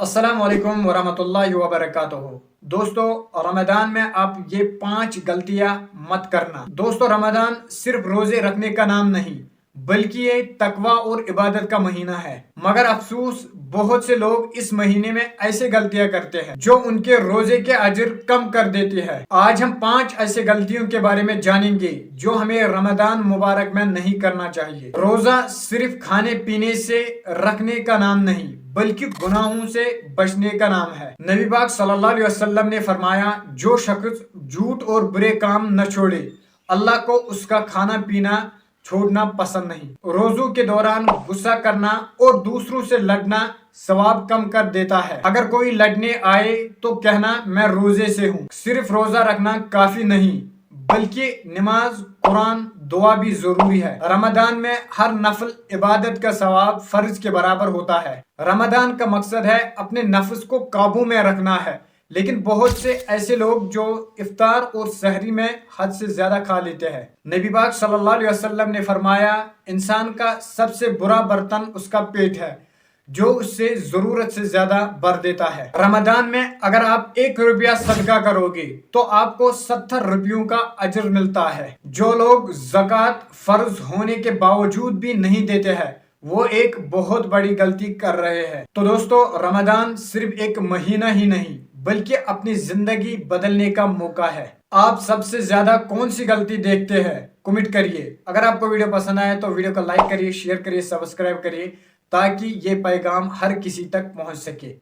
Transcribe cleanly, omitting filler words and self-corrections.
السلام علیکم ورحمۃ اللہ وبرکاتہ۔ دوستو، رمضان میں آپ یہ 5 غلطیاں مت کرنا۔ دوستو، رمضان صرف روزے رکھنے کا نام نہیں بلکہ یہ تقوی اور عبادت کا مہینہ ہے، مگر افسوس بہت سے لوگ اس مہینے میں ایسے غلطیاں کرتے ہیں جو ان کے روزے کے اجر کم کر دیتی ہے۔ آج ہم 5 ایسے غلطیوں کے بارے میں جانیں گے جو ہمیں رمضان مبارک میں نہیں کرنا چاہیے۔ روزہ صرف کھانے پینے سے رکھنے کا نام نہیں بلکہ گناہوں سے بچنے کا نام ہے۔ نبی پاک صلی اللہ علیہ وسلم نے فرمایا، جو شخص جھوٹ اور برے کام نہ چھوڑے، اللہ کو اس کا کھانا پینا چھوڑنا پسند نہیں۔ روزوں کے دوران غصہ کرنا اور دوسروں سے لڑنا ثواب کم کر دیتا ہے۔ اگر کوئی لڑنے آئے تو کہنا میں روزے سے ہوں۔ صرف روزہ رکھنا کافی نہیں بلکہ نماز، قرآن، دعا بھی ضروری ہے۔ رمضان میں ہر نفل عبادت کا ثواب فرض کے برابر ہوتا ہے۔ رمضان کا مقصد ہے اپنے نفس کو قابو میں رکھنا ہے، لیکن بہت سے ایسے لوگ جو افطار اور سحری میں حد سے زیادہ کھا لیتے ہیں۔ نبی پاک صلی اللہ علیہ وسلم نے فرمایا، انسان کا سب سے برا برتن اس کا پیٹ ہے جو اس سے ضرورت سے زیادہ بھر دیتا ہے۔ رمضان میں اگر آپ 1 روپیہ صدقہ کرو گے تو آپ کو 70 روپیوں کا اجر ملتا ہے۔ جو لوگ زکوٰۃ فرض ہونے کے باوجود بھی نہیں دیتے ہیں وہ ایک بہت بڑی غلطی کر رہے ہیں۔ تو دوستو، رمضان صرف ایک مہینہ ہی نہیں بلکہ اپنی زندگی بدلنے کا موقع ہے۔ آپ سب سے زیادہ کون سی غلطی دیکھتے ہیں؟ کمنٹ کریے۔ اگر آپ کو ویڈیو پسند آئے تو ویڈیو کو لائک کریے، شیئر کریے، سبسکرائب کریے تاکہ یہ پیغام ہر کسی تک پہنچ سکے۔